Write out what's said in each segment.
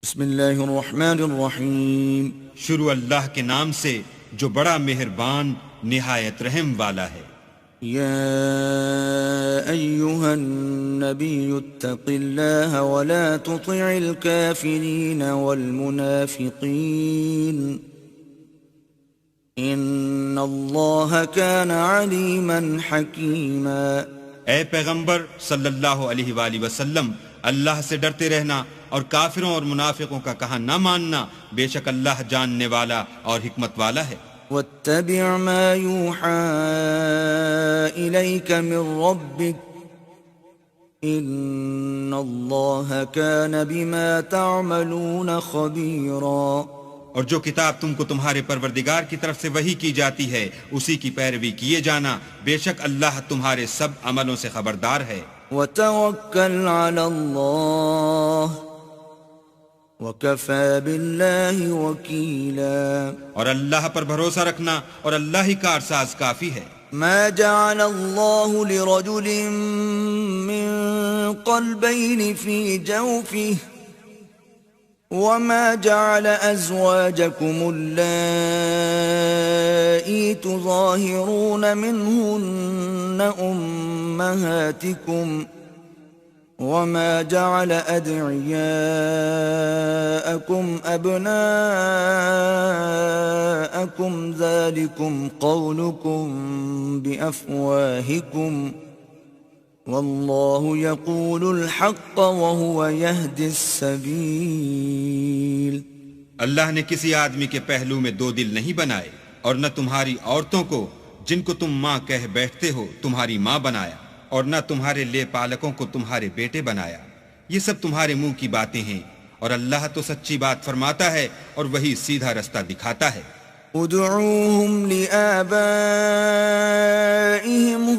بسم اللہ الرحمن الرحیم. شروع اللہ کے نام سے جو بڑا مہربان نہایت رحم والا ہے. یا ایہا النبی اتق اللہ ولا تطع الكافرین والمنافقین ان اللہ کان علیما حکیما. اے پیغمبر صلی اللہ علیہ وآلہ وسلم، اللہ سے ڈرتے رہنا اور کافروں اور منافقوں کا کہا نہ ماننا، بے شک اللہ جاننے والا اور حکمت والا ہے. واتبع ما يوحى إليك من ربك إن الله كان بما تعملون خبيرا. اور جو کتاب تم کو تمہارے پروردگار کی طرف سے وحی کی جاتی ہے اسی کی پیروی کیے جانا، بے شک اللہ تمہارے سب عملوں سے خبردار ہے. وتوکل علی اللہ وَكَفَى بِاللَّهِ وَكِيلًا. اور اللہ پر بھروسہ رکھنا اور اللہ ہی کارساز کافی ہے. ما جعل الله لرجل من قلبين في جوفه وما جعل أزواجكم اللائي تظاهرون منهن أمهاتكم وما جعل أدعياءكم أبناءكم ذلكم قولكم بأفواهكم والله يقول الحق وهو يهدي السبيل. اللہ نے کسی آدمی کے پہلو میں دو دل نہیں بنائے، اور نہ تمہاری عورتوں کو جن کو تم ماں کہہ بیٹھتے ہو تمہاری ماں بنایا، اور نہ تمہارے لے پالکوں کو تمہارے بیٹے بنایا. یہ سب تمہارے منہ کی باتیں ہیں، اور اللہ تو سچی بات فرماتا ہے اور وہی سیدھا رستہ دکھاتا ہے. ادعوهم لآبائهم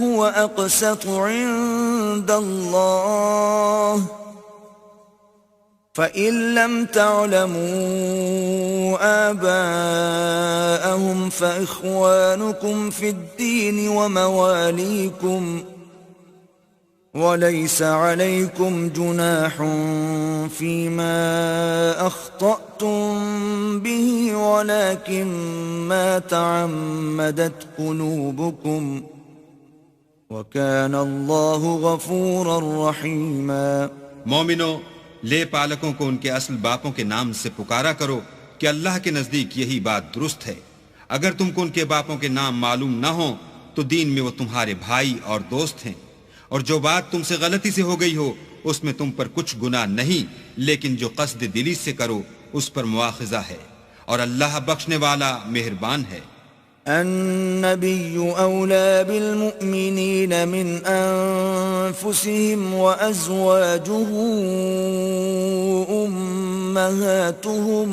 هو أقسط عند الله فإن لم تعلموا آباءهم فإخوانكم في الدين ومواليكم وليس عليكم جناح فيما أخطأتم به ولكن ما تعمدت قلوبكم وكان الله غفورا رحيما. مومنو، لے پالکوں کو ان کے اصل باپوں کے نام سے پکارا کرو کہ اللہ کے نزدیک یہی بات درست ہے. اگر تم کو ان کے باپوں کے نام معلوم نہ ہوں تو دین میں وہ تمہارے بھائی اور دوست ہیں، اور جو بات تم سے غلطی سے ہو گئی ہو اس میں تم پر کچھ گناہ نہیں، لیکن جو قصد دلی سے کرو اس پر مواخذہ ہے، اور اللہ بخشنے والا مہربان ہے. النبي أولى بالمؤمنين من أنفسهم وأزواجه أمهاتهم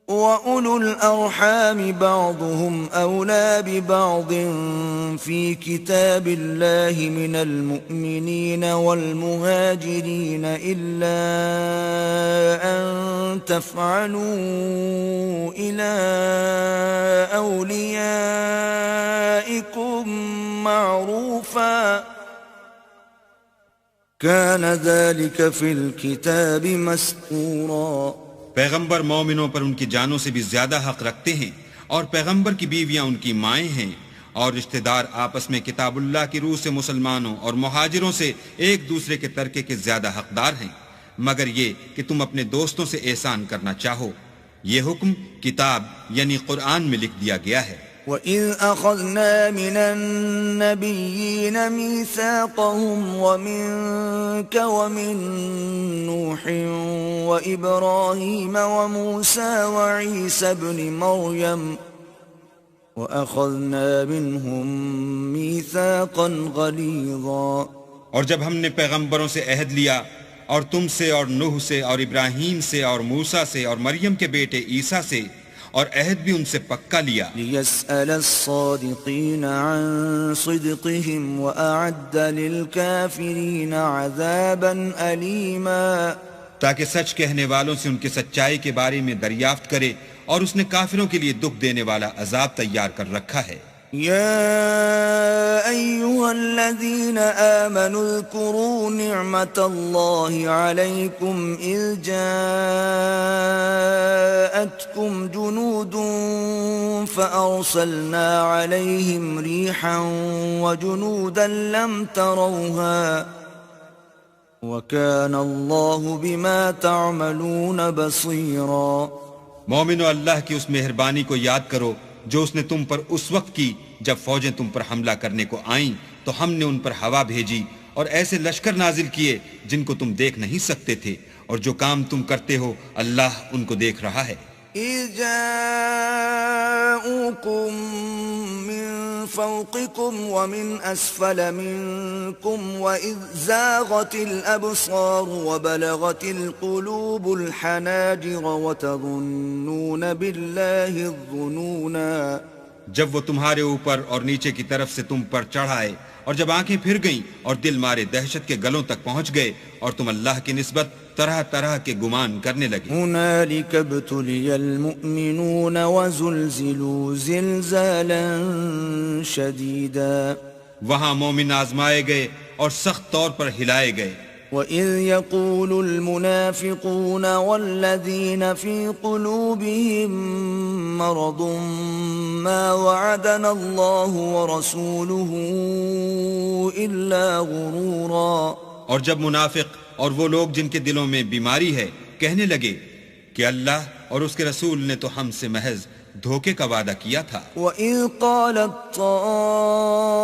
وَأُولُو الْأَرْحَامِ بَعْضُهُمْ أَوْلَى بِبَعْضٍ فِي كِتَابِ اللَّهِ مِنَ الْمُؤْمِنِينَ وَالْمُهَاجِرِينَ إِلَّا أَن تَفْعَلُوا إِلَى أَوْلِيَائِكُمْ مَعْرُوفًا كَانَ ذَلِكَ فِي الْكِتَابِ مَسْطُورًا. پیغمبر مومنوں پر ان کی جانوں سے بھی زیادہ حق رکھتے ہیں، اور پیغمبر کی بیویاں ان کی مائیں ہیں، اور رشتہ دار آپس میں کتاب اللہ کی روح سے مسلمانوں اور مہاجروں سے ایک دوسرے کے ترکے کے زیادہ حقدار ہیں، مگر یہ کہ تم اپنے دوستوں سے احسان کرنا چاہو. یہ حکم کتاب یعنی قرآن میں لکھ دیا گیا ہے. وَإِذْ أَخَذْنَا مِنَ النَّبِيِّينَ مِيثَاقَهُمْ وَمِنكَ وَمِن نُّوحٍ وَإِبْرَاهِيمَ وَمُوسَىٰ وَعِيسَى ابْنِ مَرْيَمَ وَأَخَذْنَا مِنْهُم مِّيثَاقًا غَلِيظًا. اور جب ہم نے پیغمبروں سے عہد لیا، اور تم سے اور نوح سے اور ابراہیم سے اور موسیٰ سے اور مریم کے بیٹے عیسیٰ سے، اور عہد بھی ان سے پکا لیا. لِيَسْأَلَ الصَّادِقِينَ عَن صِدْقِهِمْ وَأَعَدَّ لِلْكَافِرِينَ عَذَابًا أَلِيمًا. تاکہ سچ کہنے والوں سے ان کی سچائی کے بارے میں دریافت کرے، اور اس نے کافروں کے لیے دکھ دینے والا عذاب تیار کر رکھا ہے. يا أيها الذين آمنوا اذكروا نعمة الله عليكم إذ جاءتكم جنود فأرسلنا عليهم ريحا وجنودا لم تروها وكان الله بما تعملون بصيرا. مومنو، اللہ کی اس مہربانی کو یاد کرو جو اس نے تم پر اس وقت کی جب فوجیں تم پر حملہ کرنے کو آئیں تو ہم نے ان پر ہوا بھیجی اور ایسے لشکر نازل کیے جن کو تم دیکھ نہیں سکتے تھے، اور جو کام تم کرتے ہو اللہ ان کو دیکھ رہا ہے. إِذْ جَاءُوكُم مِّن فَوْقِكُمْ وَمِنْ أَسْفَلَ مِنكُمْ وَإِذْ زَاغَتِ الْأَبْصَارُ وَبَلَغَتِ الْقُلُوبُ الْحَنَاجِرَ وَتَظُنُّونَ بِاللَّهِ الظُّنُونَا. جب وہ تمہارے اوپر اور نیچے کی طرف سے تم پر چڑھ آئے اور جب آنکھیں پھر گئیں اور دل مارے دہشت کے گلوں تک پہنچ گئے اور تم اللہ کی نسبت طرح طرح کے گمان کرنے لگے. هنالك ابتلي المؤمنون وزلزلوا زلزالا شديدا. وہاں مومن آزمائے گئے اور سخت طور پر ہلائے گئے. وَإِذْ يَقُولُ الْمُنَافِقُونَ وَالَّذِينَ فِي قُلُوبِهِم مَّرَضٌ مَّا وَعَدَنَا اللَّهُ وَرَسُولُهُ إِلَّا غُرُورًا. اور جب منافق اور وہ لوگ جن کے دلوں میں بیماری ہے کہنے لگے کہ اللہ اور اس کے رسول نے تو ہم سے محض دھوکے کا وعدہ کیا تھا. وَإِذْ قَالَتْ طَائِفَةٌ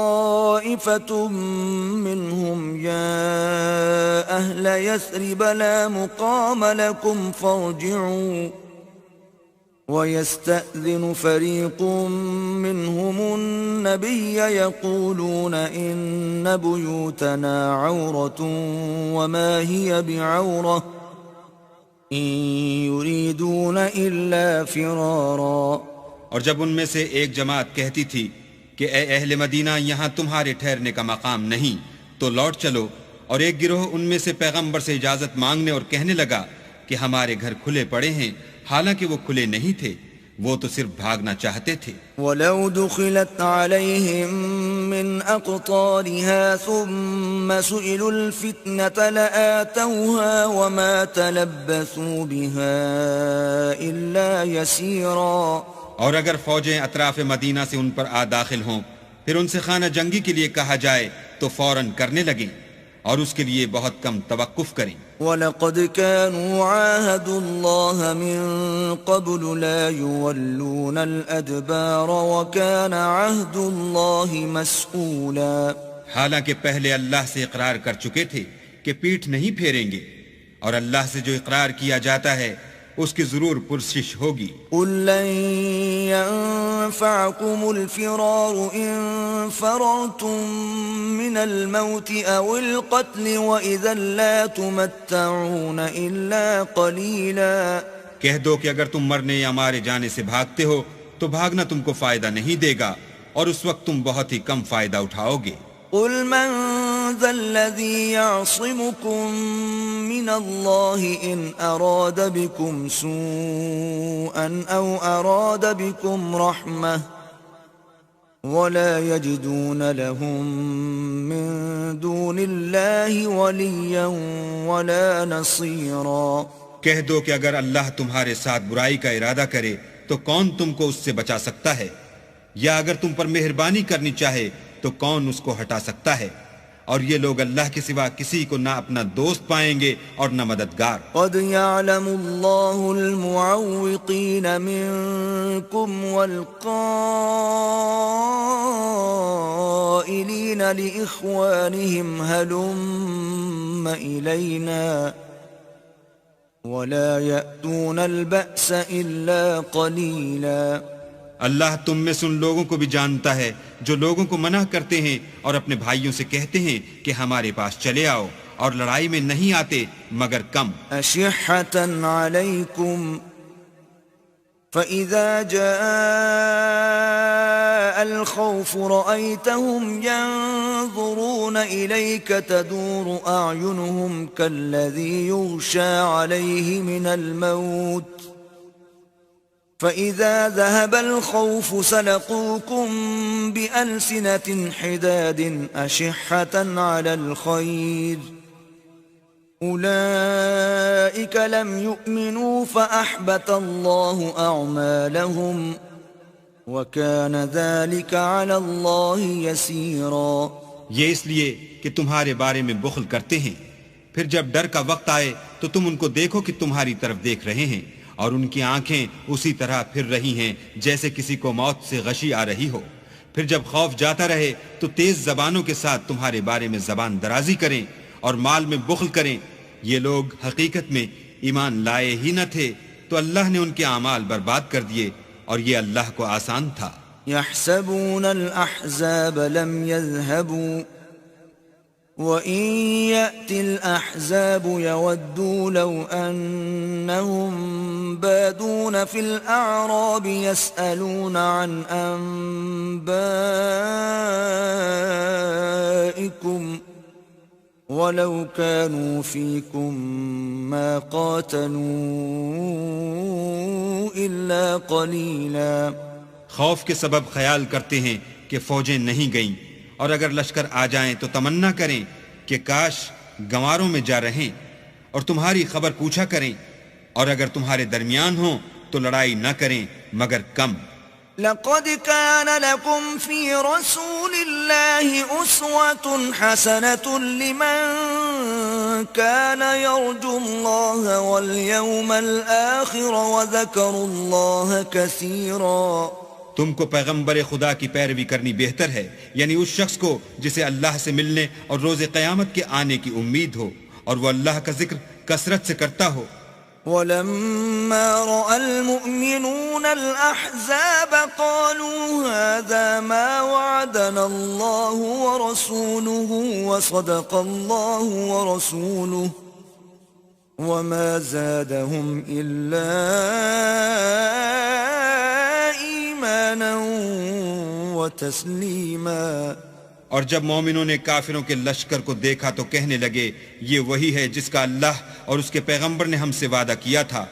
مِّنْهُمْ يَا أَهْلَ يَثْرِبَ لَا مُقَامَ لَكُمْ فَارْجِعُوا وَيَسْتَأْذِنُ فَرِيقٌ مِّنْهُمُ النَّبِيَّ يَقُولُونَ إِنَّ بُيُوتَنَا عَوْرَةٌ وَمَا هِيَ بِعَوْرَةٍ إِن يُرِيدُونَ إِلَّا فِرَارًا. اور جب ان میں سے ایک جماعت کہتی تھی کہ اے اہل مدینہ، یہاں تمہارے ٹھہرنے کا مقام نہیں تو لوٹ چلو، اور ایک گروہ ان میں سے پیغمبر سے اجازت مانگنے اور کہنے لگا کہ ہمارے گھر کھلے پڑے ہیں، حالانکہ وہ کھلے نہیں تھے، وہ تو صرف بھاگنا چاہتے تھے. وَلَوْ دُخِلَتْ عَلَيْهِمْ مِنْ أَقْطَارِهَا ثُمَّ سُئِلُوا الْفِتْنَةَ لَآتَوْهَا وَمَا تَلَبَّثُوا بِهَا إِلَّا يَسِيرًا. اور اگر فوجیں اطراف مدینہ سے ان پر آ داخل ہوں پھر ان سے خانہ جنگی کے لیے کہا جائے تو فوراً کرنے لگیں اور اس کے لیے بہت کم توقف کریں. وَلَقَدْ كَانُوا عَاهَدُوا اللَّهَ مِن قَبْلُ لَا يُوَلُّونَ الْأَدْبَارَ وَكَانَ عَهْدُ اللَّهِ مَسْئُولًا. حالانکہ پہلے اللہ سے اقرار کر چکے تھے کہ پیٹھ نہیں پھیریں گے، اور اللہ سے جو اقرار کیا جاتا ہے اس کی ضرور پرسش ہوگی. قُل لَّن يَنفَعَكُمُ الْفِرَارُ إِن فَرَرْتُم مِّنَ الْمَوْتِ أَوِ الْقَتْلِ وَإِذًا لَّا تُمَتَّعُونَ إِلَّا قَلِيلًا. کہہ دو کہ اگر تم مرنے یا مارے جانے سے بھاگتے ہو تو بھاگنا تم کو فائدہ نہیں دے گا، اور اس وقت تم بہت ہی کم فائدہ اٹھاؤ گے. قُلْ مَن ذَا الَّذِي يَعْصِمُكُم مِّنَ اللَّهِ إِنْ أَرَادَ بِكُمْ سُوءًا أَوْ أَرَادَ بِكُمْ رَحْمَةً وَلَا يَجِدُونَ لَهُم مِّن دُونِ اللَّهِ وَلِيًّا وَلَا نَصِيرًا. کہہ دو کہ اگر اللہ تمہارے ساتھ برائی کا ارادہ کرے تو کون تم کو اس سے بچا سکتا ہے، یا اگر تم پر مہربانی کرنی چاہے تو کون اس کو ہٹا سکتا ہے. اور یہ لوگ اللہ کے سوا کسی کو نہ اپنا دوست پائیں گے اور نہ مددگار. قد يعلم الله المعوقين منكم والقائلين لإخوانهم هلم إلينا ولا يأتون البأس إلا قليلا. اللہ تم میں سے ان لوگوں کو بھی جانتا ہے جو لوگوں کو منع کرتے ہیں اور اپنے بھائیوں سے کہتے ہیں کہ ہمارے پاس چلے آؤ، اور لڑائی میں نہیں آتے مگر کم. أشحة عليكم فإذا جاء الخوف رأيتهم ينظرون إليك تدور أعينهم كالذي يغشى عليه من الموت فإذا ذهب الخوف سلقوكم بألسنة حداد أشحة على الخير أولئك لم يؤمنوا فأحبط الله أعمالهم وَكَانَ ذَلِكَ عَلَى اللَّهِ يَسِيرًا۔ یہ اس لیے کہ تمہارے بارے میں بخل کرتے ہیں، پھر جب ڈر کا وقت آئے تو تم ان کو دیکھو کہ تمہاری طرف دیکھ رہے ہیں، اور ان کی آنکھیں اسی طرح پھر رہی ہیں جیسے کسی کو موت سے غشی آ رہی ہو۔ پھر جب خوف جاتا رہے تو تیز زبانوں کے ساتھ تمہارے بارے میں زبان درازی کریں اور مال میں بخل کریں۔ یہ لوگ حقیقت میں ایمان لائے ہی نہ تھے، تو اللہ نے ان کے اعمال برباد کر دیے، اور یہ اللہ کو آسان تھا۔ يحسبون الأحزاب لم يذهبوا وإن يأتي الأحزاب يودوا لو أنهم بادون في الأعراب يسألون عن أنبائكم ولو كانوا فيكم ما قاتلوا إلا قليلا۔ خوف کے سبب خیال کرتے ہیں کہ فوجیں نہیں گئیں، اور اگر لشکر آ جائیں تو تمنا کریں کہ کاش گنواروں میں جا رہیں اور تمہاری خبر پوچھا کریں، اور اگر تمہارے درمیان ہوں تو لڑائی نہ کریں مگر کم۔ لقد كان لكم في رسول الله أسوة حسنة لمن كان يرجو الله واليوم الآخر وذكر الله كثيرا۔ تم کو پیغمبر خدا کی پیروی کرنی بہتر ہے، یعنی اس شخص کو جسے اللہ سے ملنے اور روز قیامت کے آنے کی امید ہو، اور وہ اللہ کا ذکر کثرت سے کرتا ہو۔ وَلَمَّا رَأَى الْمُؤْمِنُونَ الْأَحْزَابَ قَالُوا هَذَا مَا وَعَدَنَا اللَّهُ وَرَسُولُهُ وَصَدَقَ اللَّهُ وَرَسُولُهُ وَمَا زَادَهُمْ إِلَّا إِيمَانًا وَتَسْلِيمًا۔ اور جب مومنوں نے کافروں کے لشکر کو دیکھا تو کہنے لگے یہ وہی ہے جس کا اللہ اور اس کے پیغمبر نے ہم سے وعدہ کیا تھا،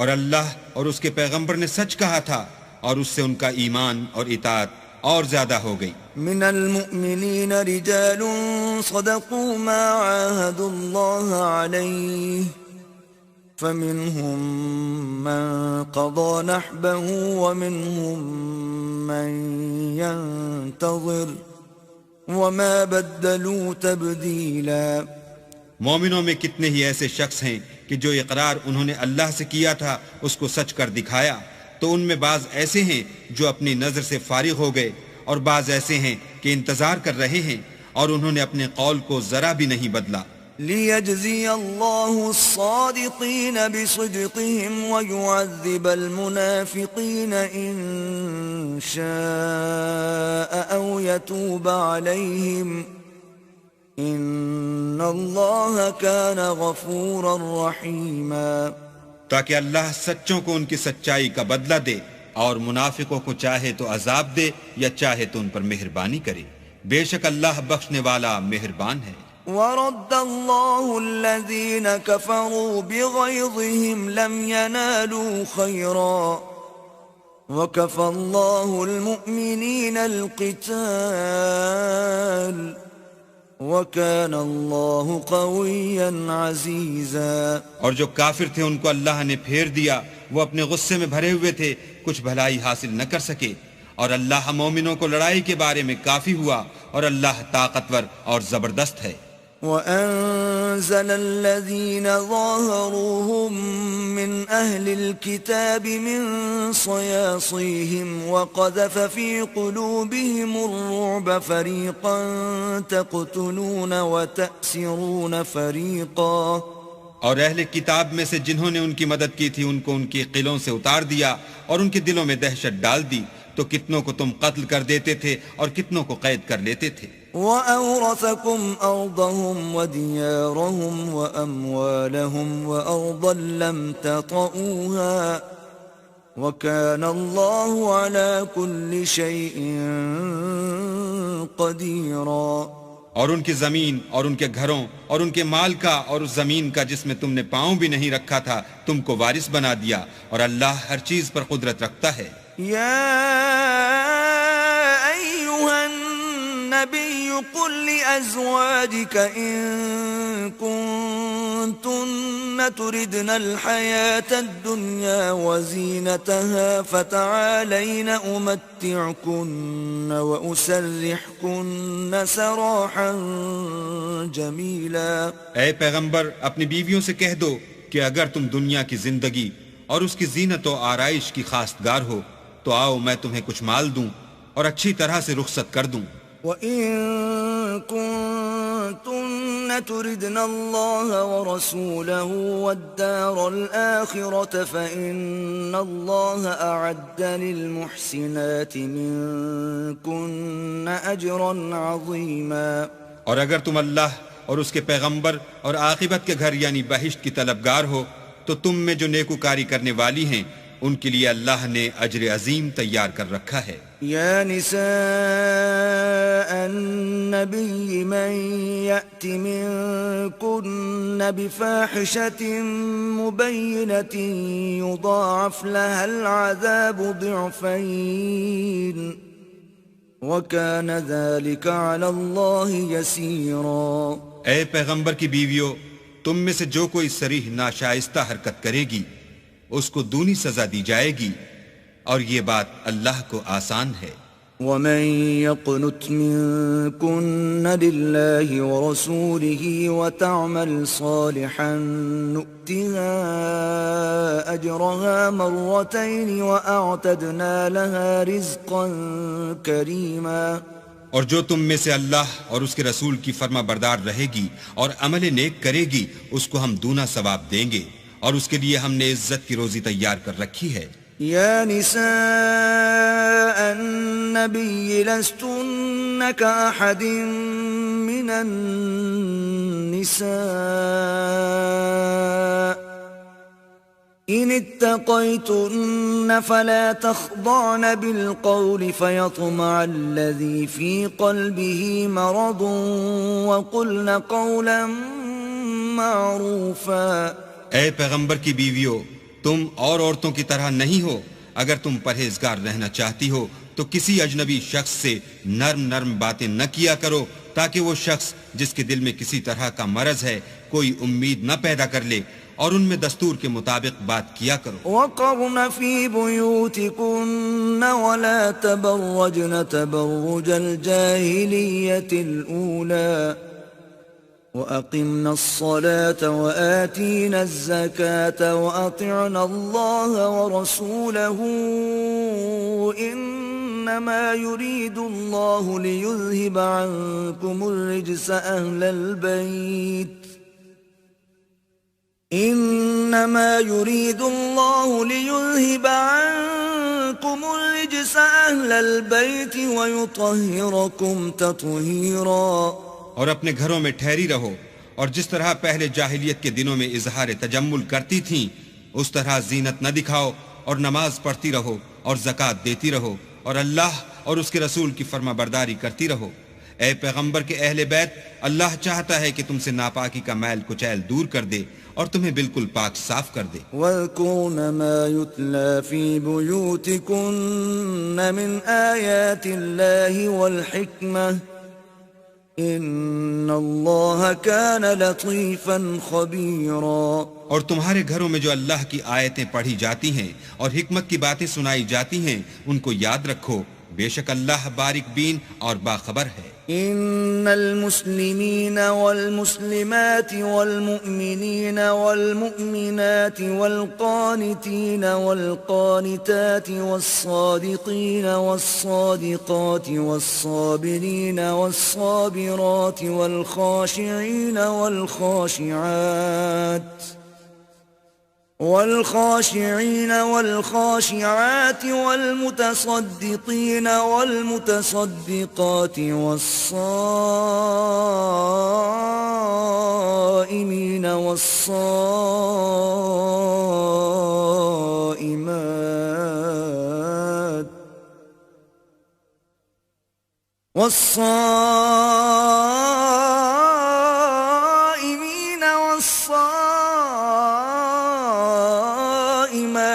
اور اللہ اور اس کے پیغمبر نے سچ کہا تھا، اور اس سے ان کا ایمان اور اطاعت اور زیادہ ہو گئی۔ من المؤمنین رجال صدقوا ما عاهدوا الله عليه فمنهم من قضى نحبه ومنهم من ينتظر وما بدلوا تبدیلا۔ مومنوں میں کتنے ہی ایسے شخص ہیں کہ جو اقرار انہوں نے اللہ سے کیا تھا اس کو سچ کر دکھایا، تو ان میں بعض ایسے ہیں جو اپنی نظر سے فارغ ہو گئے، اور بعض ایسے ہیں کہ انتظار کر رہے ہیں، اور انہوں نے اپنے قول کو ذرا بھی نہیں بدلا۔ لِيَجْزِيَ اللَّهُ الصَّادِقِينَ بِصِدْقِهِمْ وَيُعَذِّبَ الْمُنَافِقِينَ إِن شَاءَ أَوْ يَتُوبَ عَلَيْهِمْ إِنَّ اللَّهَ كَانَ غَفُورًا رَحِيمًا۔ تاکہ اللہ سچوں کو ان کی سچائی کا بدلہ دے، اور منافقوں کو چاہے تو عذاب دے یا چاہے تو ان پر مہربانی کرے، بے شک اللہ بخشنے والا مہربان ہے۔ وَرَدَّ اللَّهُ الَّذِينَ كَفَرُوا بِغَيْظِهِمْ لَمْ يَنَالُوا خَيْرًا وَكَفَى اللَّهُ الْمُؤْمِنِينَ الْقِتَالَ وَكَانَ اللَّهُ قَوِيًّا عَزِيزًا۔ اور جو کافر تھے ان کو اللہ نے پھیر دیا، وہ اپنے غصے میں بھرے ہوئے تھے، کچھ بھلائی حاصل نہ کر سکے، اور اللہ مومنوں کو لڑائی کے بارے میں کافی ہوا، اور اللہ طاقتور اور زبردست ہے۔ وَأَنزَلَ الَّذِينَ ظَاهَرُوهُم مِّنْ أَهْلِ الْكِتَابِ مِنْ صَيَاصِيهِمْ وَقَذَفَ فِي قُلُوبِهِمُ الرُّعْبَ فَرِيقًا تَقْتُلُونَ وَتَأْسِرُونَ فَرِيقًا۔ اور اہل کتاب میں سے جنہوں نے ان کی مدد کی تھی ان کو ان کی قلعوں سے اتار دیا، اور ان کے دلوں میں دہشت ڈال دی، تو کتنوں کو تم قتل کر دیتے تھے اور کتنوں کو قید کر لیتے تھے۔ وَأَوْرَثَكُمْ أَرْضَهُمْ وَدِيَارَهُمْ وَأَمْوَالَهُمْ وَأَرْضًا لَّمْ تَطَئُوهَا وَكَانَ اللَّهُ عَلَى كُلِّ شَيْءٍ قَدِيرًا۔ اور ان کی زمین اور ان کے گھروں اور ان کے مال کا اور اس زمین کا جس میں تم نے پاؤں بھی نہیں رکھا تھا تم کو وارث بنا دیا، اور اللہ ہر چیز پر قدرت رکھتا ہے۔ يا أيها النبي قل لأزواجك إن كنتن تردن الحياة الدنيا وزينتها فتعالين أمتعكن وأسرحكن سراحا جميلا۔ اے پیغمبر اپنی بیویوں سے کہہ دو کہ اگر تم دنیا کی زندگی اور اس کی زینت و آرائش کی خواستگار ہو تو آؤ میں تمہیں کچھ مال دوں اور اچھی طرح سے رخصت کر دوں۔ وَإِن كُنتُنَّ تُرِدْنَ اللَّهَ وَرَسُولَهُ وَالدَّارَ الْآخِرَةَ فَإِنَّ اللَّهَ أَعَدَّ لِلْمُحْسِنَاتِ مِنكُنَّ أَجْرًا عَظِيمًا۔ اور اگر تم اللہ اور اس کے پیغمبر اور عاقبت کے گھر یعنی بہشت کی طلبگار ہو تو تم میں جو نیکوکاری کرنے والی ہیں ان کے لیے اللہ نے اجر عظیم تیار کر رکھا ہے۔ یا نساء النبی من یأت منکن بفاحشة مبینة یضاعف لها العذاب ضعفین وَكَانَ ذَلِكَ عَلَى اللَّهِ يَسِيرًا۔ اے پیغمبر کی بیویو، تم میں سے جو کوئی صریح ناشائستہ حرکت کرے گی اس کو دونی سزا دی جائے گی، اور یہ بات اللہ کو آسان ہے۔ وَمَن يَقْنُتْ مِنكُنَّ لِلَّهِ وَرَسُولِهِ وَتَعْمَلْ صَالِحًا نُؤْتِهَا أَجْرَهَا مَرَّتَيْنِ وَأَعْتَدْنَا لَهَا رِزْقًا كَرِيمًا۔ اور جو تم میں سے اللہ اور اس کے رسول کی فرما بردار رہے گی اور عمل نیک کرے گی اس کو ہم دونا ثواب دیں گے، اور اس کے لیے ہم نے عزت کی روزی تیار کر رکھی ہے۔ یا نساء النبی لستن کأحد من النساء ان اتقیتن فلا تخضعن بالقول فيطمع الذي في قلبه مرض وقلن قولا معروفا۔ اے پیغمبر کی بیویو، تم اور عورتوں کی طرح نہیں ہو، اگر تم پرہیزگار رہنا چاہتی ہو تو کسی اجنبی شخص سے نرم نرم باتیں نہ کیا کرو تاکہ وہ شخص جس کے دل میں کسی طرح کا مرض ہے کوئی امید نہ پیدا کر لے، اور ان میں دستور کے مطابق بات کیا کرو۔ وَقَرْنَ فِي بُيُوتِكُنَّ وَلَا تَبَرَّجْنَ تَبَرُّجَ الْجَاهِلِيَّةِ الْأُولَى وَأَقِمْنَ الصَّلَاةَ وَآتِينَ الزَّكَاةَ وَأَطِعْنَ اللَّهَ وَرَسُولَهُ إِنَّمَا يُرِيدُ اللَّهُ لِيُذْهِبَ عَنكُمُ الرِّجْسَ أَهْلَ الْبَيْتِ إنما يريد الله ليذهب عنكم الرجس أهل البيت ويطهركم تطهيرا۔ اور اپنے گھروں میں ٹھہری رہو، اور جس طرح پہلے جاہلیت کے دنوں میں اظہار تجمل کرتی تھیں اس طرح زینت نہ دکھاؤ، اور نماز پڑھتی رہو اور زکوٰۃ دیتی رہو، اور اللہ اور اس کے رسول کی فرما برداری کرتی رہو۔ اے پیغمبر کے اہل بیت، اللہ چاہتا ہے کہ تم سے ناپاکی کا میل کچیل دور کر دے اور تمہیں بالکل پاک صاف کر دے۔ وَاذْكُرْنَ مَا يُتْلَى فِي بُيُوتِكُنَّ مِنْ آيَاتِ اللَّهِ وَالْحِكْمَةِ إِنَّ اللَّهَ كَانَ لَطِيفًا خَبِيرًا۔ اور تمہارے گھروں میں جو اللہ کی آیتیں پڑھی جاتی ہیں اور حکمت کی باتیں سنائی جاتی ہیں ان کو یاد رکھو، بے شک اللہ باریک بین اور باخبر ہے۔ ان المسلمین والمسلمات والمؤمنین والمؤمنات والقانتین والقانتات والصادقین والصادقات والصابرین والصابرات والخاشعین والخاشعين والخاشعات والمتصدقين والمتصدقات والصائمين والصائمات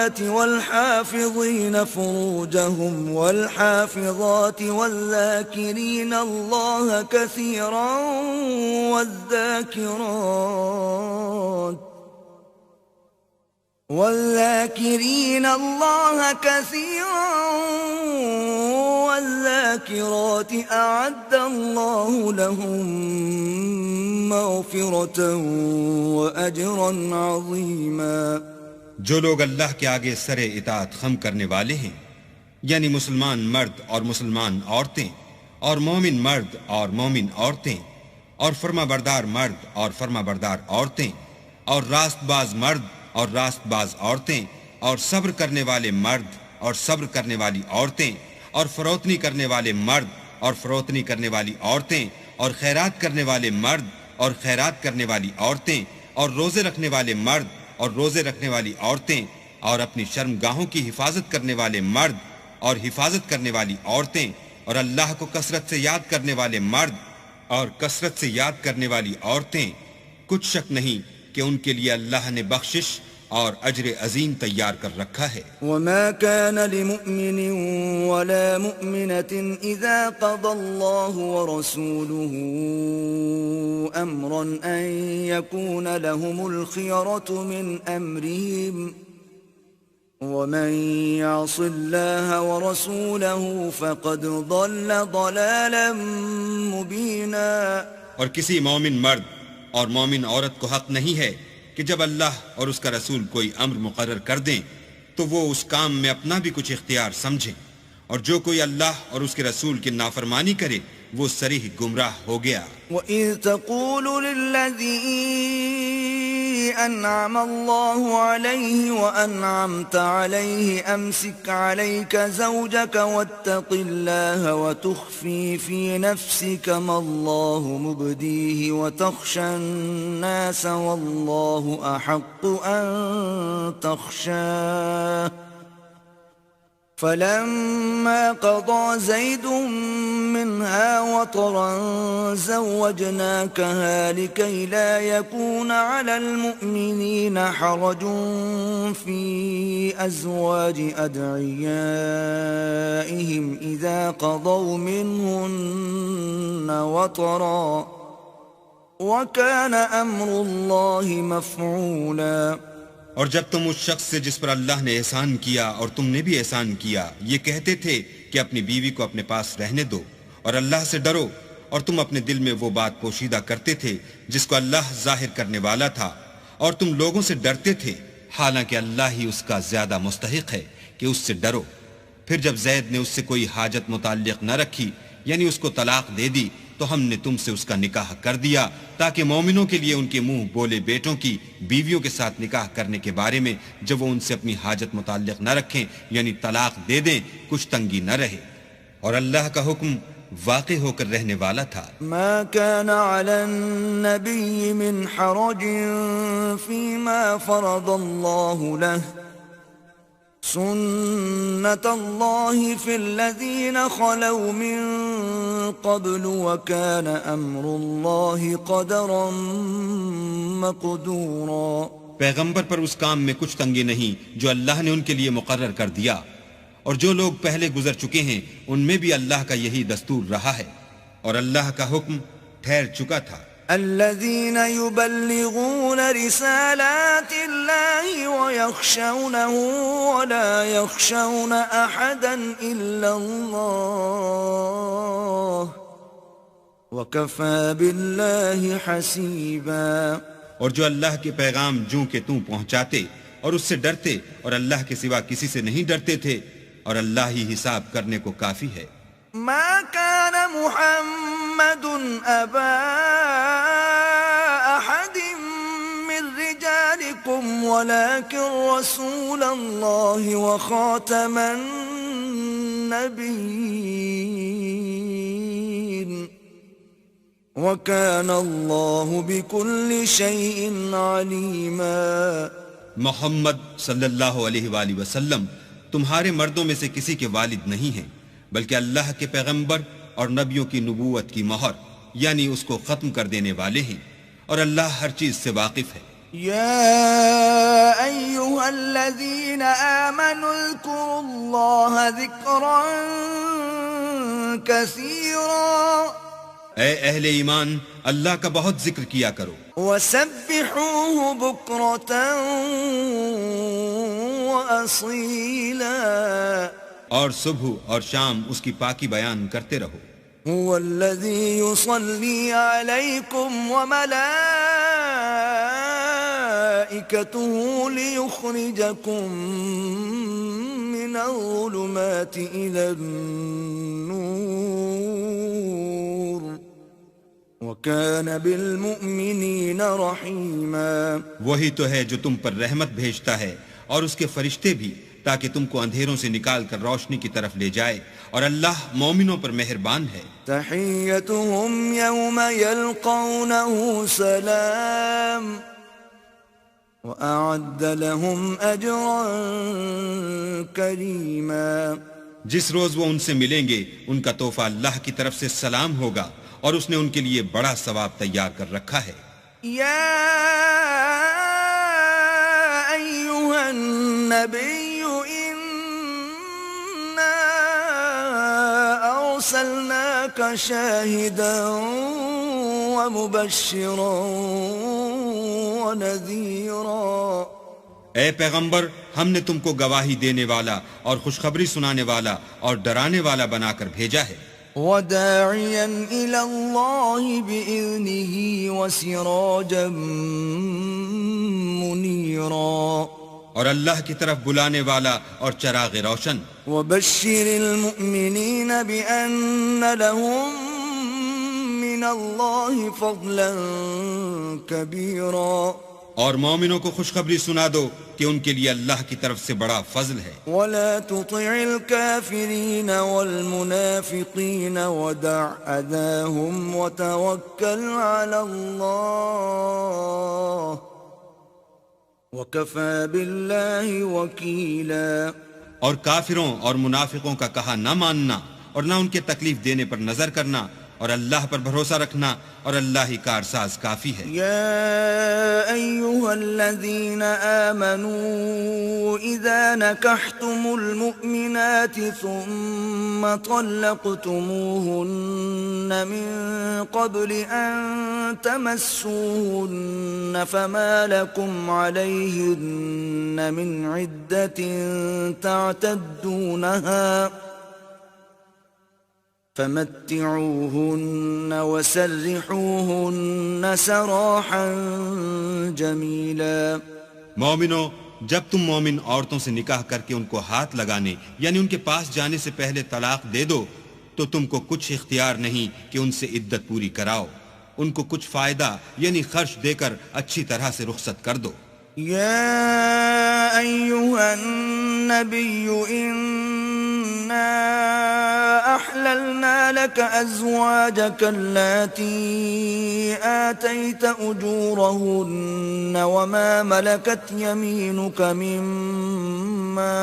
الصلاة والحافظين فروجهم والحافظات والذاكرين الله كثيرا والذاكرات أعد الله لهم مغفرة وأجرا عظيما. جو لوگ اللہ کے آگے سر اطاعت خم کرنے والے ہیں، یعنی مسلمان مرد اور مسلمان عورتیں، اور مومن مرد اور مومن عورتیں، اور فرما بردار مرد اور فرما بردار عورتیں، اور راست باز مرد اور راست باز عورتیں، اور صبر کرنے والے مرد اور صبر کرنے والی عورتیں، اور فروتنی کرنے والے مرد اور فروتنی کرنے والی عورتیں، اور خیرات کرنے والے مرد اور خیرات کرنے والی عورتیں، اور روزے رکھنے والے مرد اور روزے رکھنے والی عورتیں، اور اپنی شرمگاہوں کی حفاظت کرنے والے مرد اور حفاظت کرنے والی عورتیں، اور اللہ کو کثرت سے یاد کرنے والے مرد اور کثرت سے یاد کرنے والی عورتیں، کچھ شک نہیں کہ ان کے لیے اللہ نے بخشش اور اجر عظیم تیار کر رکھا ہے. وما كان لمؤمن ولا مؤمنة إذا قضى الله ورسوله أمرا أن يكون لهم الخيرة من أمرهم ومن يعص الله ورسوله فقد ضل ضلالا مبينا. اور کسی مومن مرد اور مومن عورت کو حق نہیں ہے کہ جب اللہ اور اس کا رسول کوئی امر مقرر کر دیں تو وہ اس کام میں اپنا بھی کچھ اختیار سمجھیں، اور جو کوئی اللہ اور اس کے رسول کی نافرمانی کرے وہ صریح گمراہ ہو گیا. وَإِذْ تَقُولُ لِلَّذِي أَنْعَمَ اللَّهُ عَلَيْهِ وَأَنْعَمْتَ عَلَيْهِ أَمْسِكْ عَلَيْكَ زَوْجَكَ وَاتَّقِ اللَّهَ وَتُخْفِي فِي نَفْسِكَ مَا اللَّهُ مُبْدِيهِ وَتَخْشَى النَّاسَ وَاللَّهُ أَحَقُّ أَن تَخْشَاهُ فلما قضى زيد منها وطرا زوجناكها لكي لا يكون على المؤمنين حرج في أزواج أدعيائهم إذا قضوا منهن وطرا وكان أمر الله مفعولا. اور جب تم اس شخص سے جس پر اللہ نے احسان کیا اور تم نے بھی احسان کیا یہ کہتے تھے کہ اپنی بیوی کو اپنے پاس رہنے دو اور اللہ سے ڈرو، اور تم اپنے دل میں وہ بات پوشیدہ کرتے تھے جس کو اللہ ظاہر کرنے والا تھا، اور تم لوگوں سے ڈرتے تھے، حالانکہ اللہ ہی اس کا زیادہ مستحق ہے کہ اس سے ڈرو. پھر جب زید نے اس سے کوئی حاجت متعلق نہ رکھی، یعنی اس کو طلاق دے دی، تو ہم نے تم سے اس کا نکاح کر دیا تاکہ مومنوں کے لیے ان کے منہ بولے بیٹوں کی بیویوں کے ساتھ نکاح کرنے کے بارے میں جب وہ ان سے اپنی حاجت متعلق نہ رکھیں یعنی طلاق دے دیں کچھ تنگی نہ رہے، اور اللہ کا حکم واقع ہو کر رہنے والا تھا. ما كان على النبي من حرج فيما فرض الله له سنة الله في الذين خلوا من قبل وكان أمر الله قدرا مقدورا. پیغمبر پر اس کام میں کچھ تنگی نہیں جو اللہ نے ان کے لیے مقرر کر دیا، اور جو لوگ پہلے گزر چکے ہیں ان میں بھی اللہ کا یہی دستور رہا ہے، اور اللہ کا حکم ٹھہر چکا تھا. الذين يبلغون رسالات الله ويخشونه ولا يخشون أحدا إلا الله وكفى بالله حسيبا. اور جو اللہ کے پیغام جوں کہ توں پہنچاتے اور اس سے ڈرتے اور اللہ کے سوا کسی سے نہیں ڈرتے تھے، اور اللہ ہی حساب کرنے کو کافی ہے. ما كان محمد أبا أحد من رجالكم ولكن رسول الله وخاتم النبيين وكان الله بكل شيء عليما. محمد صلی اللہ علیہ وآلہ وسلم تمہارے مردوں میں سے کسی کے والد نہیں ہیں، بلکہ اللہ کے پیغمبر اور نبیوں کی نبوت کی مہر یعنی اس کو ختم کر دینے والے ہیں، اور اللہ ہر چیز سے واقف ہے. يا أيها الذين آمنوا اذكروا الله ذكرا كثيرا اے اہل ایمان اللہ کا بہت ذکر کیا کرو وسبحوه بكرة وأصيلا اور صبح اور شام اس کی پاکی بیان کرتے رہو هو الذي يصلي عليكم وملائكته ليخرجكم من الظلمات إلى النور وَكَانَ بِالْمُؤْمِنِينَ رَحِيمًا وہی تو ہے جو تم پر رحمت بھیجتا ہے اور اس کے فرشتے بھی تاکہ تم کو اندھیروں سے نکال کر روشنی کی طرف لے جائے اور اللہ مومنوں پر مہربان ہے تحیتهم یوم یلقونه سلام وَأَعَدَّ لَهُمْ أَجْرًا كَرِيمًا جس روز وہ ان سے ملیں گے ان کا تحفہ اللہ کی طرف سے سلام ہوگا اور اس نے ان کے لیے بڑا ثواب تیار کر رکھا ہے یا ایھا النبی انا ارسلناک شاہدا ومبشرا ونذیرا اے پیغمبر ہم نے تم کو گواہی دینے والا اور خوشخبری سنانے والا اور ڈرانے والا بنا کر بھیجا ہے وداعيا إلى الله بإذنه وسراجا منيرا اور اللہ کی طرف بلانے والا اور چراغ روشن وبشر المؤمنين بأن لهم من الله فضلا كبيرا اور مومنوں کو خوشخبری سنا دو کہ ان کے لیے اللہ کی طرف سے بڑا فضل ہے ولا تطع الكافرين والمنافقين ودع أذاهم وتوكل على الله وكفى بالله وكيلا اور کافروں اور منافقوں کا کہا نہ ماننا اور نہ ان کے تکلیف دینے پر نظر کرنا اور اللہ پر بھروسہ رکھنا اور اللہ ہی کارساز کافی ہے یا ایھا الذین آمنوا اذا نکحتم المؤمنات ثم طلقتموهن من قبل ان تمسوهن فما لكم عليهن من عدة تعتدونها فمتعوهن وسرحوهن سراحا جميلا مومنو جب تم مومن عورتوں سے نکاح کر کے ان کو ہاتھ لگانے یعنی ان کے پاس جانے سے پہلے طلاق دے دو تو تم کو کچھ اختیار نہیں کہ ان سے عدت پوری کراؤ ان کو کچھ فائدہ یعنی خرچ دے کر اچھی طرح سے رخصت کر دو یا ایھا النبی أحللنا لك أزواجك اللاتي آتيت أجورهن وما ملكت يمينك مما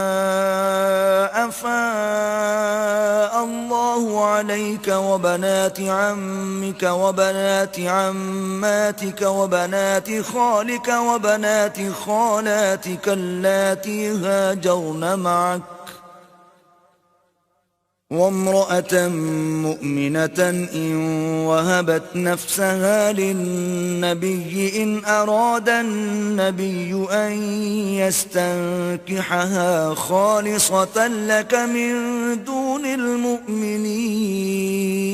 أفاء الله عليك وبنات عمك وبنات عماتك وبنات خالك وبنات خالاتك اللاتي هاجرن معك وامرأة مؤمنة إن وهبت نفسها للنبي إن أراد النبي أن يستنكحها خالصة لك من دون المؤمنين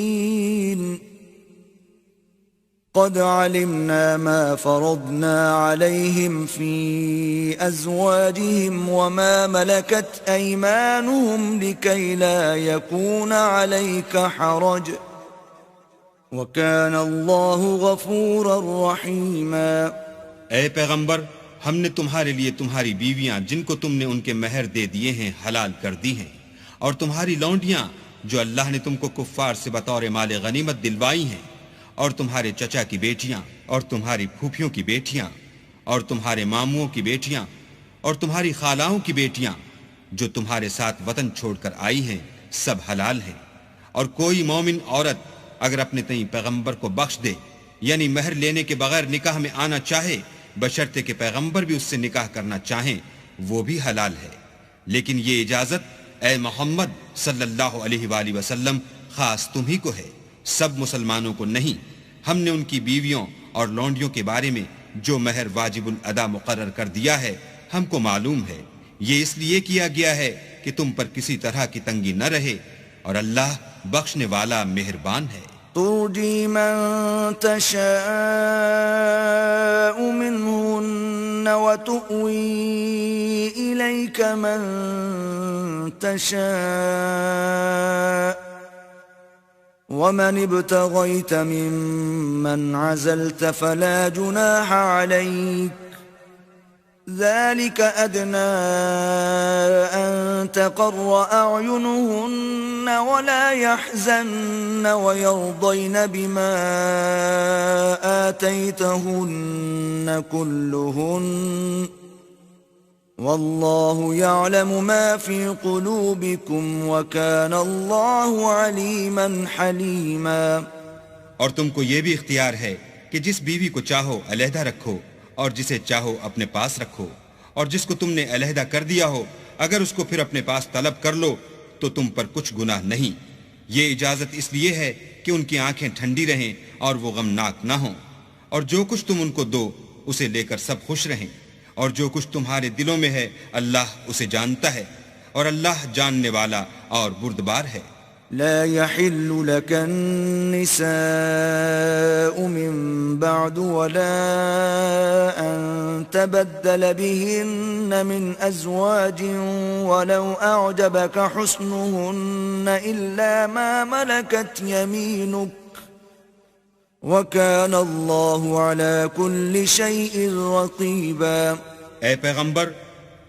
قد علمنا ما فرضنا عليهم في أزواجهم وما ملكت أيمانهم لكي لا يكون عليك حرج وكان الله غفورا رحيما اے پیغمبر ہم نے تمہارے لیے تمہاری بیویاں جن کو تم نے ان کے مہر دے دیے ہیں حلال کر دی ہیں اور تمہاری لونڈیاں جو اللہ نے تم کو کفار سے بطور مال غنیمت دلوائی ہیں اور تمہارے چچا کی بیٹیاں اور تمہاری پھوپھیوں کی بیٹیاں اور تمہارے ماموں کی بیٹیاں اور تمہاری خالاؤں کی بیٹیاں جو تمہارے ساتھ وطن چھوڑ کر آئی ہیں سب حلال ہیں اور کوئی مومن عورت اگر اپنے تئیں پیغمبر کو بخش دے یعنی مہر لینے کے بغیر نکاح میں آنا چاہے بشرطے کہ پیغمبر بھی اس سے نکاح کرنا چاہیں وہ بھی حلال ہے، لیکن یہ اجازت اے محمد صلی اللہ علیہ وآلہ وسلم خاص تم ہی کو ہے، سب مسلمانوں کو نہیں۔ ہم نے ان کی بیویوں اور لونڈیوں کے بارے میں جو مہر واجب الادا مقرر کر دیا ہے ہم کو معلوم ہے، یہ اس لیے کیا گیا ہے کہ تم پر کسی طرح کی تنگی نہ رہے، اور اللہ بخشنے والا مہربان ہے۔ ترجي من تشاء منهن وتؤوي إليك من تشاء ومن ابتغيت ممن عزلت فلا جناح عليك ذلك أدنى أن تقر أعينهن ولا يحزن ويرضين بما آتيتهن كلهن والله يعلم ما في قلوبكم وكان الله عليما حليما۔ اور تم کو یہ بھی اختیار ہے کہ جس بیوی کو چاہو علیحدہ رکھو اور جسے چاہو اپنے پاس رکھو، اور جس کو تم نے علیحدہ کر دیا ہو اگر اس کو پھر اپنے پاس طلب کر لو تو تم پر کچھ گناہ نہیں۔ یہ اجازت اس لیے ہے کہ ان کی آنکھیں ٹھنڈی رہیں اور وہ غمناک نہ ہوں، اور جو کچھ تم ان کو دو اسے لے کر سب خوش رہیں، اور جو کچھ تمہارے دلوں میں ہے اللہ اسے جانتا ہے، اور اللہ جاننے والا اور بردبار ہے۔ لا يحل لك النساء من بعد ولا أن تبدل بهن من أزواج ولو أعجبك حسنهن إلا ما ملكت يمينك وكان الله على كل شيء رقيبا۔ اے پیغمبر،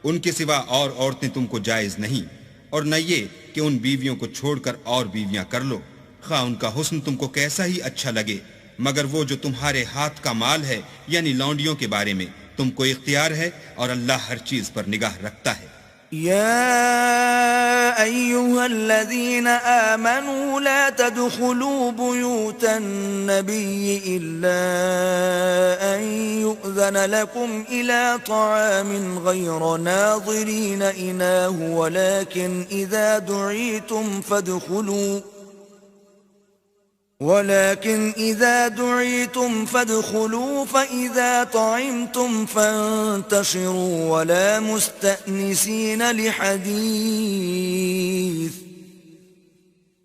ان کے سوا اور عورتیں تم کو جائز نہیں، اور نہ یہ کہ ان بیویوں کو چھوڑ کر اور بیویاں کر لو، خواہ ان کا حسن تم کو کیسا ہی اچھا لگے، مگر وہ جو تمہارے ہاتھ کا مال ہے یعنی لونڈیوں کے بارے میں تم کو اختیار ہے، اور اللہ ہر چیز پر نگاہ رکھتا ہے۔ يا أيها الذين آمنوا لا تدخلوا بيوت النبي إلا أن يؤذن لكم إلى طعام غير ناظرين إناه ولكن إذا دعيتم فادخلوا فإذا طعمتم فانتشروا ولا مستأنسين لحديث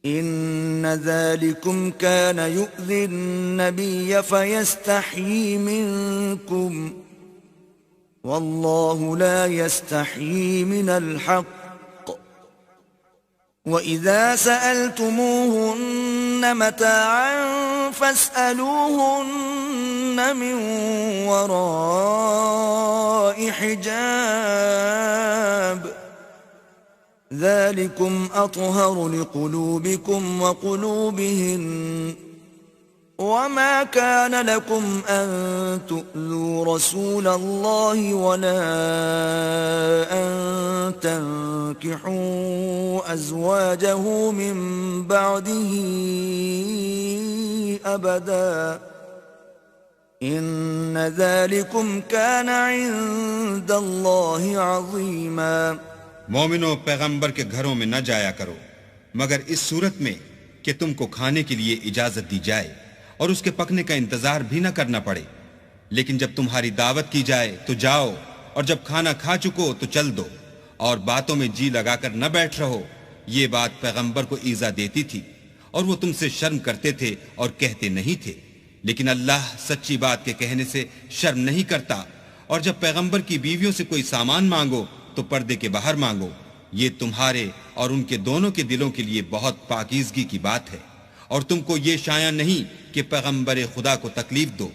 إن ذلكم كان يؤذي النبي فيستحيي منكم والله لا يستحيي من الحق وَإِذَا سَأَلْتُمُوهُنَّ مَتَاعًا فَاسْأَلُوهُنَّ مِنْ وَرَاءِ حِجَابٍ ذَلِكُمْ أَطْهَرُ لِقُلُوبِكُمْ وَقُلُوبِهِنَّ وَمَا كَانَ لَكُمْ أَن تُؤْذُوا رَسُولَ اللَّهِ وَلَا أَن تَنكِحُوا أَزْوَاجَهُ مِن بَعْدِهِ أَبَدًا إِنَّ ذَلِكُمْ كَانَ عِندَ اللَّهِ عَظِيمًا۔ مومنو، پیغمبر کے گھروں میں نہ جایا کرو مگر اس صورت میں کہ تم کو کھانے کے لیے اجازت دی جائے اور اس کے پکنے کا انتظار بھی نہ کرنا پڑے، لیکن جب تمہاری دعوت کی جائے تو جاؤ، اور جب کھانا کھا چکو تو چل دو، اور باتوں میں جی لگا کر نہ بیٹھ رہو۔ یہ بات پیغمبر کو ایذا دیتی تھی اور وہ تم سے شرم کرتے تھے اور کہتے نہیں تھے، لیکن اللہ سچی بات کے کہنے سے شرم نہیں کرتا۔ اور جب پیغمبر کی بیویوں سے کوئی سامان مانگو تو پردے کے باہر مانگو، یہ تمہارے اور ان کے دونوں کے دلوں کے لیے بہت پاکیزگی کی بات ہے، اور تم کو یہ شایع نہیں کہ پیغمبر خدا کو تکلیف دو،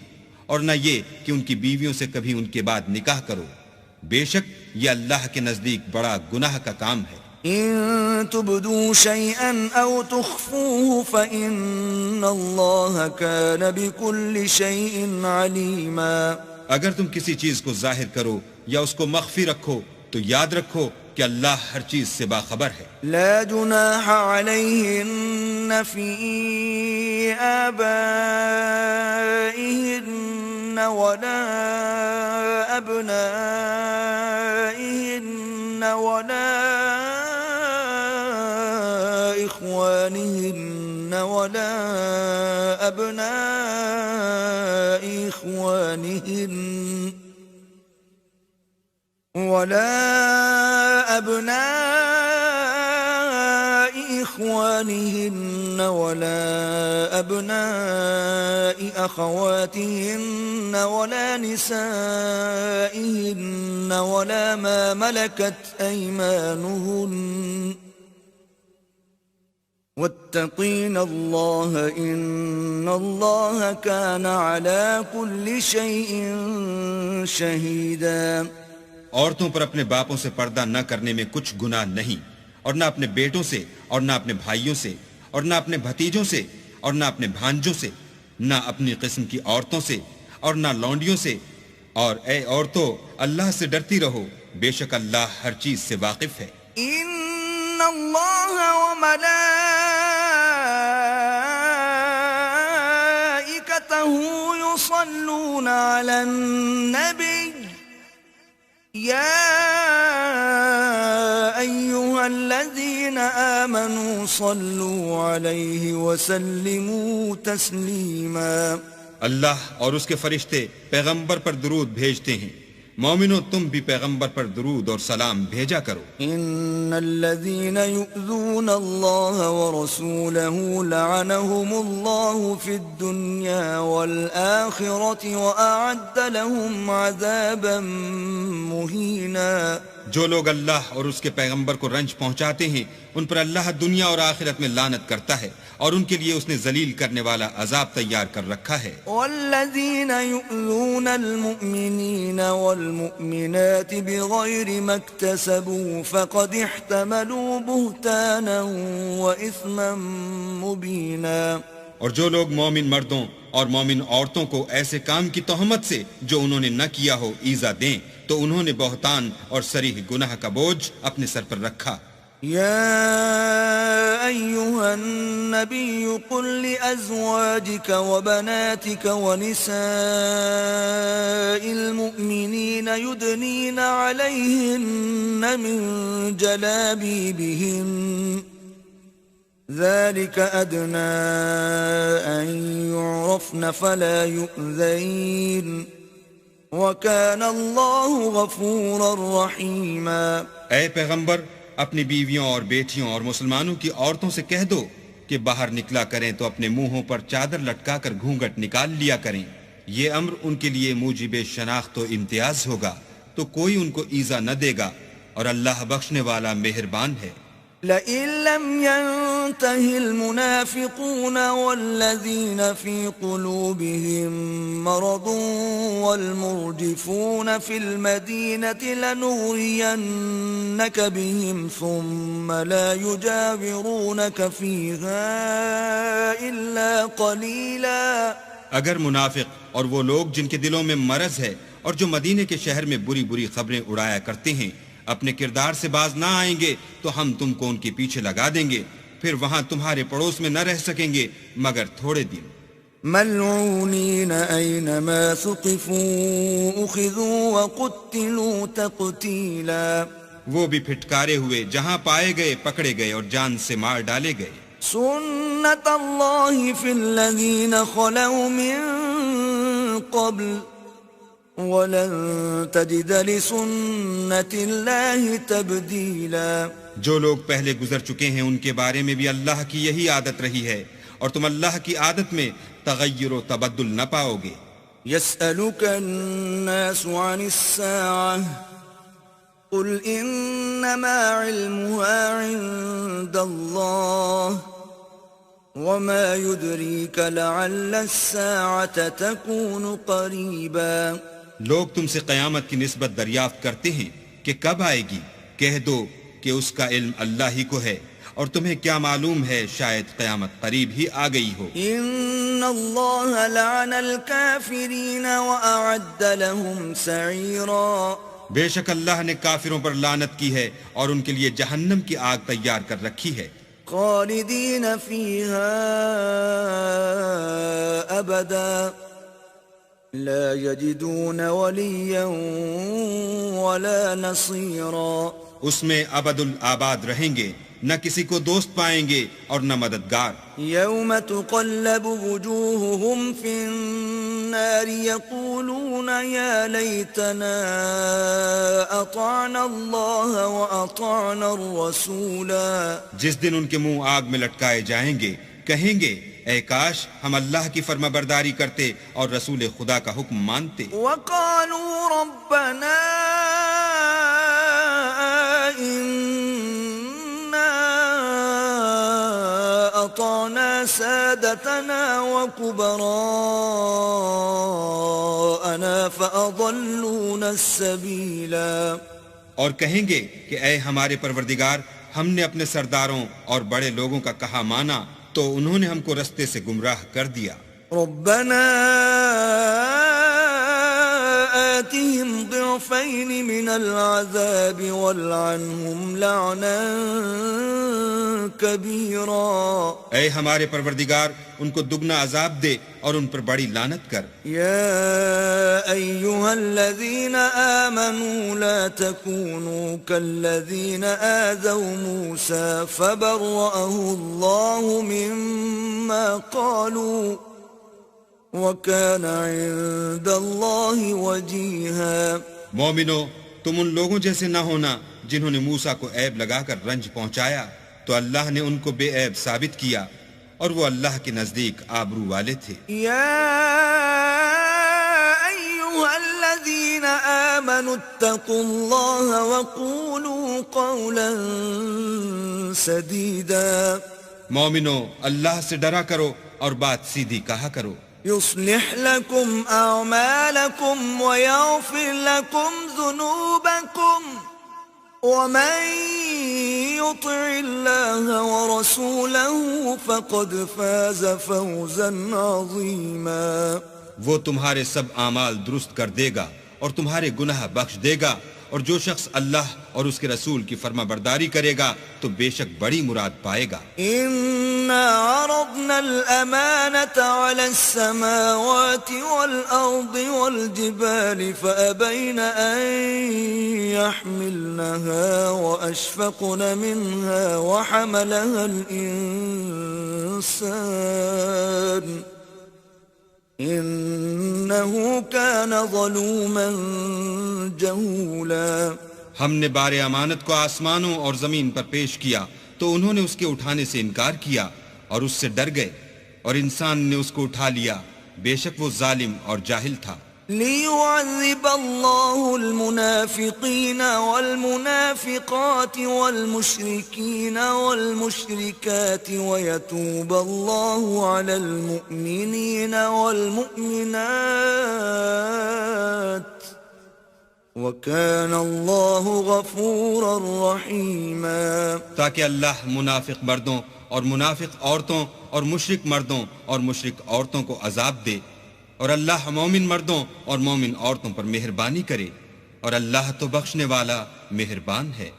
اور نہ یہ کہ ان کی بیویوں سے کبھی ان کے بعد نکاح کرو، بے شک یہ اللہ کے نزدیک بڑا گناہ کا کام ہے۔ إن تبدوا شيئا أو تخفوه فإن الله كان بكل شيء عليما۔ اگر تم کسی چیز کو ظاہر کرو یا اس کو مخفی رکھو تو یاد رکھو کہ اللہ ہر چیز سے باخبر ہے۔ لا جناح عليهن في آبائهن ولا أبنائهن ولا إخوانهن ولا أبناء إخوانهن ولا أبناء أخواتهن ولا نسائهن ولا ما ملكت أيمانهن واتقين الله إن الله كان على كل شيء شهيدا. عورتوں پر اپنے باپوں سے پردہ نہ کرنے میں کچھ گناہ نہیں، اور نہ اپنے بیٹوں سے اور نہ اپنے بھائیوں سے اور نہ اپنے بھتیجوں سے اور نہ اپنے بھانجوں سے، نہ اپنی قسم کی عورتوں سے اور نہ لونڈیوں سے. اور اے عورتوں، اللہ سے ڈرتی رہو، بے شک اللہ ہر چیز سے واقف ہے. ان اللہ وملائکتہ یصلون علی النبی یا ایہا الذین آمنوا صلوا علیہ وسلموا تسلیما. اللہ اور اس کے فرشتے پیغمبر پر درود بھیجتے ہیں. مومنو، تم بھی پیغمبر پر درود اور سلام بھیجا کرو. ان الذين يؤذون الله ورسوله لعنهم الله في الدنيا والآخرة وأعد لهم عذابا مهينا. جو لوگ اللہ اور اس کے پیغمبر کو رنج پہنچاتے ہیں ان پر اللہ دنیا اور آخرت میں لعنت کرتا ہے، اور ان کے لیے اس نے ذلیل کرنے والا عذاب تیار کر رکھا ہے. والذین یؤذون المؤمنین والمؤمنات بغیر ما اکتسبوا فقد احتملوا بہتانا وإثما مبینا. اور جو لوگ مومن مردوں اور مومن عورتوں کو ایسے کام کی تہمت سے جو انہوں نے نہ کیا ہو ایذا دیں تو انہوں نے بہتان اور صریح گناہ کا بوجھ اپنے سر پر رکھا. يا أيها النبي قل لأزواجك وبناتك ونساء المؤمنين يدنين عليهن من جلابيبهن ذلك أدنى أن يعرفن فلا يؤذين وكان الله غفورا رحيما. اے پیغمبر، اپنی بیویوں اور بیٹیوں اور مسلمانوں کی عورتوں سے کہہ دو کہ باہر نکلا کریں تو اپنے منہوں پر چادر لٹکا کر گھونگھٹ نکال لیا کریں. یہ امر ان کے لیے موجب شناخت و امتیاز ہوگا تو کوئی ان کو ایذا نہ دے گا، اور اللہ بخشنے والا مہربان ہے. لئن لم ينته المنافقون والذين في قلوبهم مرض والمرجفون في المدينة لنغرينك بهم ثم لا يجاورونك فيها إلا قليلا. اگر منافق اور وہ لوگ جن کے دلوں میں مرض ہے اور جو مدینے کے شہر میں بری بری خبریں اڑایا کرتے ہیں اپنے کردار سے باز نہ آئیں گے تو ہم تم کو ان کے پیچھے لگا دیں گے، پھر وہاں تمہارے پڑوس میں نہ رہ سکیں گے مگر تھوڑے دن. ملعونین اینما ثقفوا اخذوا وقتلوا تقتیلا. وہ بھی پھٹکارے ہوئے، جہاں پائے گئے پکڑے گئے اور جان سے مار ڈالے گئے. سنت اللہ فی الذین خلوا من قبل وَلَن تَجِدَ لِسُنَّةِ اللَّهِ تَبْدِيلًا. جو لوگ پہلے گزر چکے ہیں ان کے بارے میں بھی اللہ کی یہی عادت رہی ہے، اور تم اللہ کی عادت میں تغیر و تبدل نہ پاؤ گے. يَسْأَلُكَ النَّاسُ عَنِ السَّاعَةِ قُلْ إِنَّمَا عِلْمُهَا عِندَ اللَّهِ وَمَا يُدْرِيكَ لَعَلَّ السَّاعَةَ تَكُونُ قَرِيبًا. لوگ تم سے قیامت کی نسبت دریافت کرتے ہیں کہ کب آئے گی. کہہ دو کہ اس کا علم اللہ ہی کو ہے، اور تمہیں کیا معلوم ہے شاید قیامت قریب ہی آ گئی ہو. ان اللہ لعن الکافرین واعد لهم سعیرا. بے شک اللہ نے کافروں پر لعنت کی ہے اور ان کے لیے جہنم کی آگ تیار کر رکھی ہے. خالدین فیہا ابدا لا يجدون وليا ولا نصيرا اس میں ابد الآباد رہیں گے، نہ کسی کو دوست پائیں گے اور نہ مددگار. يوم تقلب وجوههم في النار يقولون يا ليتنا أطعنا الله وأطعنا الرسولا. جس دن ان کے منہ آگ میں لٹکائے جائیں گے، کہیں گے اے کاش ہم اللہ کی فرما برداری کرتے اور رسول خدا کا حکم مانتے. وقالوا ربنا أطعنا سادتنا وكبراءنا فأضلونا السبيلا. اور کہیں گے کہ اے ہمارے پروردگار، ہم نے اپنے سرداروں اور بڑے لوگوں کا کہا مانا تو انہوں نے ہم کو رستے سے گمراہ کر دیا. ربنا آتهم ضعفين من العذاب والعنهم لعنا كبيرا. اے ہمارے پروردگار، ان کو دگنا عذاب دے اور ان پر بڑی لعنت کر. يا أيها الذين آمنوا لا تكونوا كالذين آذوا موسى فبرأه الله مما قالوا وَكَانَ عِندَ اللَّهِ وَجِيهًا. مومنو، تم ان لوگوں جیسے نہ ہونا جنہوں نے موسیٰ کو عیب لگا کر رنج پہنچایا تو اللہ نے ان کو بے عیب ثابت کیا اور وہ اللہ کے نزدیک آبرو والے تھے. يَا أَيُّهَا الَّذِينَ آمَنُوا اتَّقُوا اللَّهَ وَقُولُوا قَوْلًا سَدِيدًا. مومنو، اللہ سے ڈرا کرو اور بات سیدھی کہا کرو. يصلح لكم أعمالكم ويغفر لكم ذنوبكم ومن يطع الله ورسوله فقد فاز فوزا عظيما. وہ تمہارے سب اعمال درست کر دے گا اور تمہارے گناہ بخش دے گا، اور جو شخص اللہ اور اس کے رسول کی فرما برداری کرے گا تو بے شک بڑی مراد پائے گا. إنا عرضنا الأمانة على السماوات والأرض والجبال فأبين أن يحملنها وأشفقن منها وحملها الإنسان إنه كان ظلوما جهولا. ہم نے بار امانت کو آسمانوں اور زمین پر پیش کیا تو انہوں نے اس کے اٹھانے سے انکار کیا اور اس سے ڈر گئے، اور انسان نے اس کو اٹھا لیا، بے شک وہ ظالم اور جاہل تھا. ليعذب الله المنافقين والمنافقات والمشركين والمشركات ويتوب الله على المؤمنين والمؤمنات وكان الله غفورا رحيما. تاکہ اللہ منافق مردوں اور منافق عورتوں اور مشرک مردوں اور مشرک عورتوں کو عذاب دے، اور اللہ مومن مردوں اور مومن عورتوں پر مہربانی کرے، اور اللہ تو بخشنے والا مہربان ہے.